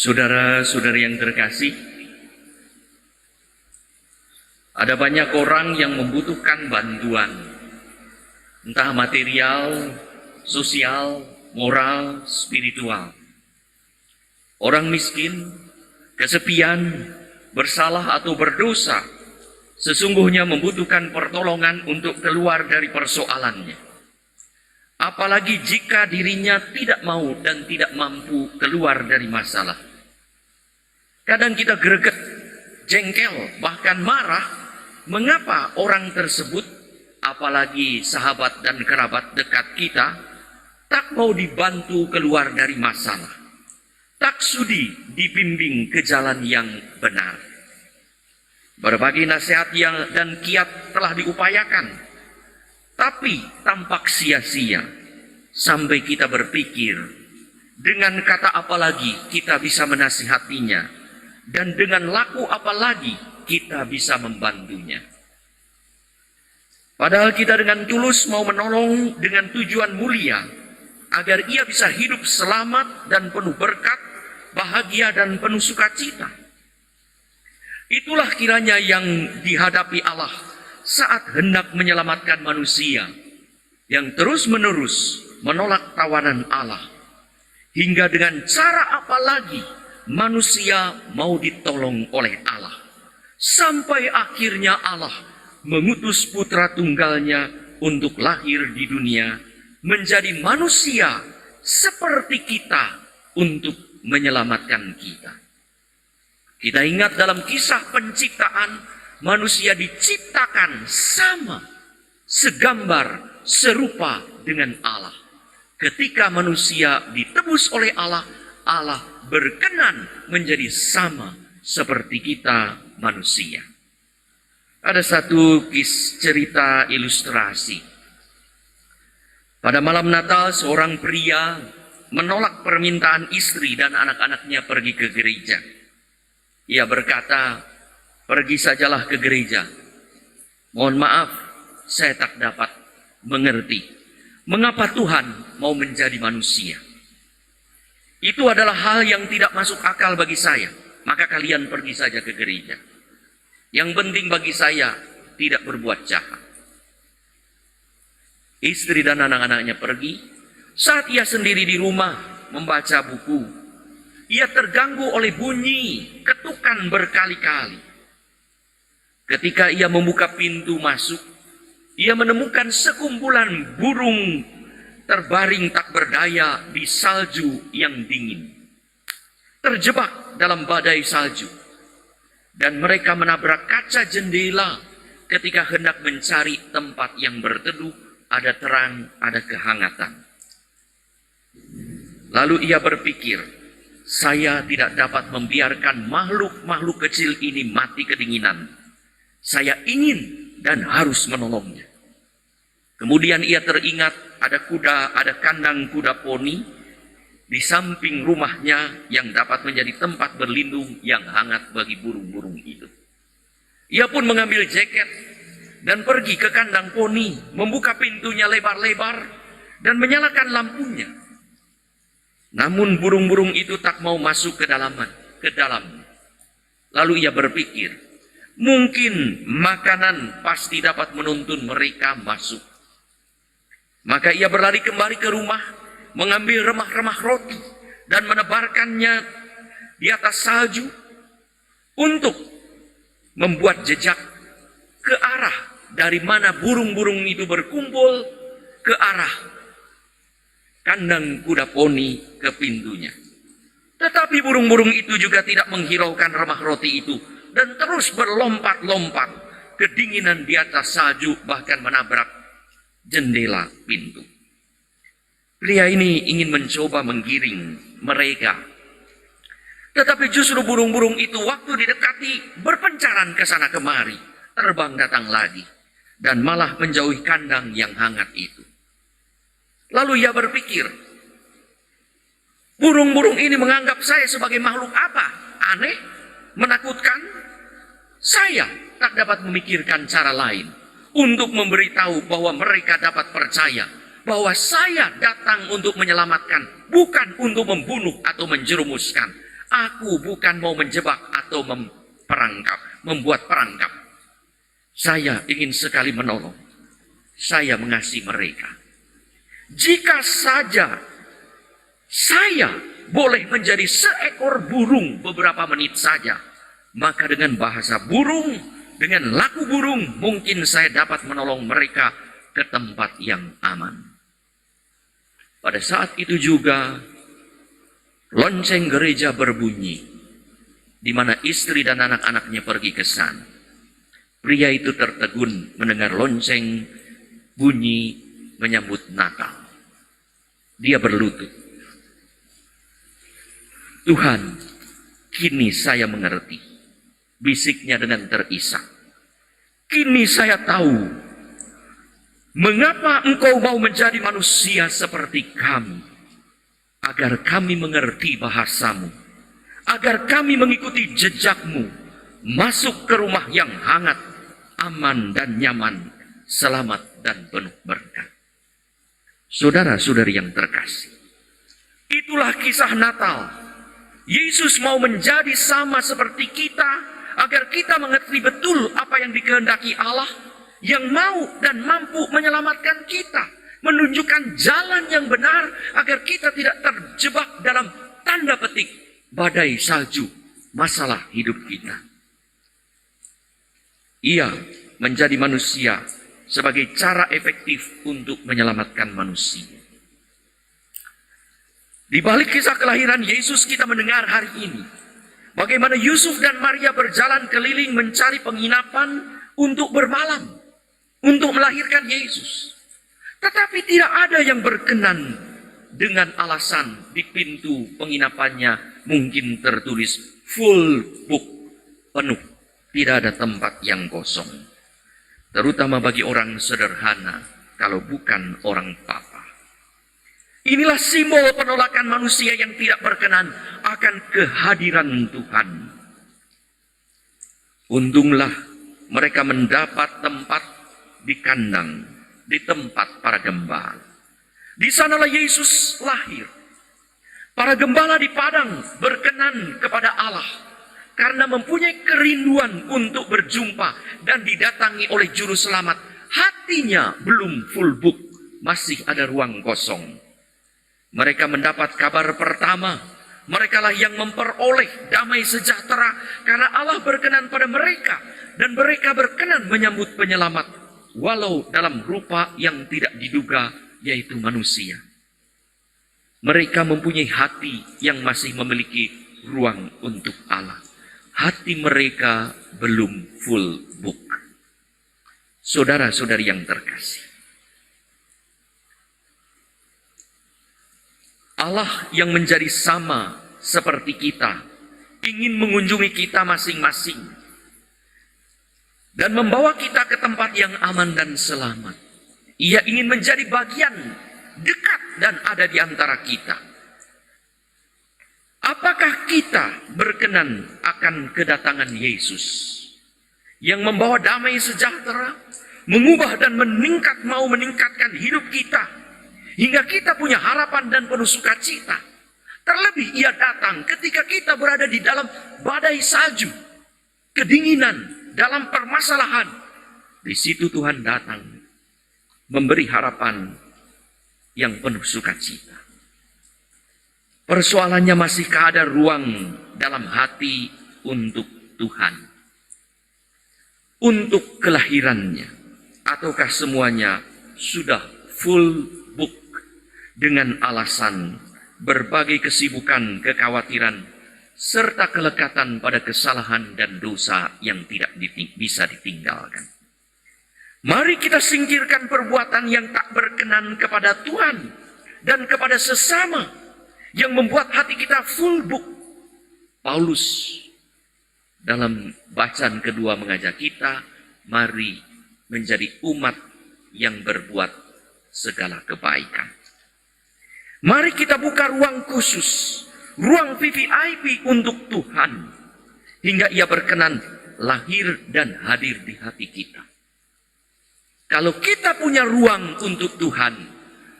Saudara-saudari yang terkasih, ada banyak orang yang membutuhkan bantuan, entah material, sosial, moral, spiritual. Orang miskin, kesepian, bersalah atau berdosa, sesungguhnya membutuhkan pertolongan untuk keluar dari persoalannya. Apalagi jika dirinya tidak mau dan tidak mampu keluar dari masalah. Kadang kita greget, jengkel, bahkan marah, mengapa orang tersebut, apalagi sahabat dan kerabat dekat kita, tak mau dibantu keluar dari masalah, tak sudi dibimbing ke jalan yang benar. Berbagai nasihat dan kiat telah diupayakan, tapi tampak sia-sia, sampai kita berpikir, dengan kata apa lagi kita bisa menasihatinya, dan dengan laku apa lagi kita bisa membantunya. Padahal kita dengan tulus mau menolong dengan tujuan mulia, agar ia bisa hidup selamat dan penuh berkat, bahagia dan penuh sukacita. Itulah kiranya yang dihadapi Allah saat hendak menyelamatkan manusia yang terus-menerus menolak tawanan Allah. Hingga dengan cara apa lagi manusia mau ditolong oleh Allah, sampai akhirnya Allah mengutus putra tunggalnya untuk lahir di dunia, menjadi manusia seperti kita untuk menyelamatkan kita. Kita ingat dalam kisah penciptaan, manusia diciptakan sama, segambar, serupa dengan Allah. Ketika manusia ditebus oleh Allah, Allah berkenan menjadi sama seperti kita manusia. Ada satu cerita ilustrasi. Pada malam Natal, seorang pria menolak permintaan istri dan anak-anaknya pergi ke gereja. Ia berkata, "Pergi sajalah ke gereja. Mohon maaf, saya tak dapat mengerti mengapa Tuhan mau menjadi manusia. Itu adalah hal yang tidak masuk akal bagi saya. Maka kalian pergi saja ke gereja. Yang penting bagi saya tidak berbuat jahat." Istri dan anak-anaknya pergi. Saat ia sendiri di rumah membaca buku, ia terganggu oleh bunyi ketukan berkali-kali. Ketika ia membuka pintu masuk, ia menemukan sekumpulan burung terbaring tak berdaya di salju yang dingin, terjebak dalam badai salju, dan mereka menabrak kaca jendela ketika hendak mencari tempat yang berteduh, ada terang, ada kehangatan. Lalu ia berpikir, saya tidak dapat membiarkan makhluk-makhluk kecil ini mati kedinginan. Saya ingin dan harus menolongnya. Kemudian ia teringat ada kandang kuda poni di samping rumahnya yang dapat menjadi tempat berlindung yang hangat bagi burung-burung itu. Ia pun mengambil jaket dan pergi ke kandang poni, membuka pintunya lebar-lebar dan menyalakan lampunya. Namun burung-burung itu tak mau masuk ke dalam. Lalu ia berpikir, mungkin makanan pasti dapat menuntun mereka masuk. Maka ia berlari kembali ke rumah, mengambil remah-remah roti dan menebarkannya di atas salju untuk membuat jejak ke arah dari mana burung-burung itu berkumpul, ke arah kandang kuda poni ke pintunya. Tetapi burung-burung itu juga tidak menghiraukan remah roti itu dan terus berlompat-lompat kedinginan di atas salju, bahkan menabrak jendela pintu. Pria ini ingin mencoba menggiring mereka, tetapi justru burung-burung itu waktu didekati berpencaran ke sana kemari, terbang datang lagi dan malah menjauhi kandang yang hangat itu. Lalu ia berpikir, burung-burung ini menganggap saya sebagai makhluk apa? Aneh, menakutkan. Saya tak dapat memikirkan cara lain untuk memberitahu bahwa mereka dapat percaya bahwa saya datang untuk menyelamatkan, bukan untuk membunuh atau menjerumuskan. Aku bukan mau menjebak atau membuat perangkap. Saya ingin sekali menolong. Saya mengasihi mereka. Jika saja saya boleh menjadi seekor burung beberapa menit saja, maka dengan bahasa burung, dengan laku burung, mungkin saya dapat menolong mereka ke tempat yang aman. Pada saat itu juga, lonceng gereja berbunyi, di mana istri dan anak-anaknya pergi ke sana. Pria itu tertegun mendengar lonceng bunyi menyambut Natal. Dia berlutut. Tuhan, kini saya mengerti. Bisiknya dengan terisak. Kini saya tahu mengapa Engkau mau menjadi manusia seperti kami. Agar kami mengerti bahasamu, agar kami mengikuti jejakmu, masuk ke rumah yang hangat, aman dan nyaman, selamat dan penuh berkat. Saudara-saudari yang terkasih, itulah kisah Natal. Yesus mau menjadi sama seperti kita, agar kita mengerti betul apa yang dikehendaki Allah, yang mau dan mampu menyelamatkan kita, menunjukkan jalan yang benar agar kita tidak terjebak dalam tanda petik badai salju masalah hidup kita. Ia menjadi manusia sebagai cara efektif untuk menyelamatkan manusia. Di balik kisah kelahiran Yesus, kita mendengar hari ini bagaimana Yusuf dan Maria berjalan keliling mencari penginapan untuk bermalam, untuk melahirkan Yesus. Tetapi tidak ada yang berkenan dengan alasan di pintu penginapannya mungkin tertulis full book, penuh. Tidak ada tempat yang kosong. Terutama bagi orang sederhana, kalau bukan orang papa. Inilah simbol penolakan manusia yang tidak berkenan akan kehadiran Tuhan. Untunglah mereka mendapat tempat di kandang, di tempat para gembala. Di sanalah Yesus lahir. Para gembala di padang berkenan kepada Allah karena mempunyai kerinduan untuk berjumpa dan didatangi oleh juru selamat. Hatinya belum full book, masih ada ruang kosong. Mereka mendapat kabar pertama, merekalah yang memperoleh damai sejahtera karena Allah berkenan pada mereka dan mereka berkenan menyambut penyelamat. Walau dalam rupa yang tidak diduga, yaitu manusia. Mereka mempunyai hati yang masih memiliki ruang untuk Allah. Hati mereka belum full book. Saudara-saudari yang terkasih, Allah yang menjadi sama seperti kita, ingin mengunjungi kita masing-masing dan membawa kita ke tempat yang aman dan selamat. Ia ingin menjadi bagian dekat dan ada di antara kita. Apakah kita berkenan akan kedatangan Yesus yang membawa damai sejahtera, mengubah dan mau meningkatkan hidup kita hingga kita punya harapan dan penuh sukacita? Terlebih ia datang ketika kita berada di dalam badai salju, kedinginan, dalam permasalahan. Di situ Tuhan datang memberi harapan yang penuh sukacita. Persoalannya, masihkah ada ruang dalam hati untuk Tuhan, untuk kelahirannya, ataukah semuanya sudah full book dengan alasan berbagai kesibukan, kekhawatiran, serta kelekatan pada kesalahan dan dosa yang tidak bisa ditinggalkan? Mari kita singkirkan perbuatan yang tak berkenan kepada Tuhan dan kepada sesama yang membuat hati kita full book. Paulus dalam bacaan kedua mengajak kita, mari menjadi umat yang berbuat segala kebaikan. Mari kita buka ruang khusus, ruang VVIP untuk Tuhan, hingga ia berkenan lahir dan hadir di hati kita. Kalau kita punya ruang untuk Tuhan,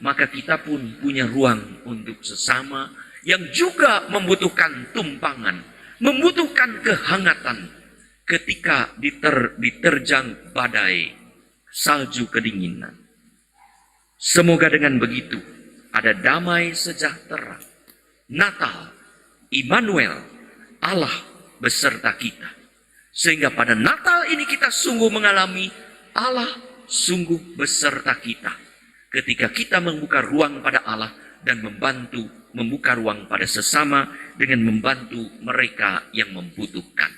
maka kita pun punya ruang untuk sesama yang juga membutuhkan tumpangan, membutuhkan kehangatan ketika diterjang badai salju kedinginan. Semoga dengan begitu ada damai sejahtera, Natal, Immanuel, Allah beserta kita. Sehingga pada Natal ini kita sungguh mengalami Allah sungguh beserta kita. Ketika kita membuka ruang pada Allah dan membuka ruang pada sesama dengan membantu mereka yang membutuhkan.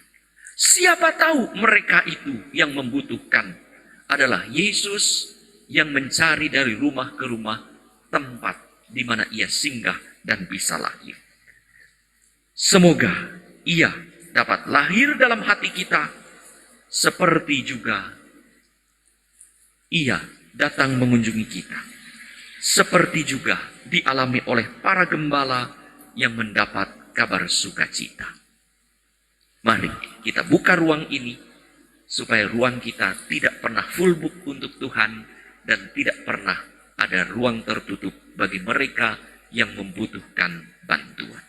Siapa tahu mereka itu yang membutuhkan adalah Yesus yang mencari dari rumah ke rumah tempat di mana ia singgah dan bisa lahir. Semoga ia dapat lahir dalam hati kita seperti juga ia datang mengunjungi kita. Seperti juga dialami oleh para gembala yang mendapat kabar sukacita. Mari kita buka ruang ini supaya ruang kita tidak pernah full book untuk Tuhan dan tidak pernah ada ruang tertutup bagi mereka yang membutuhkan bantuan.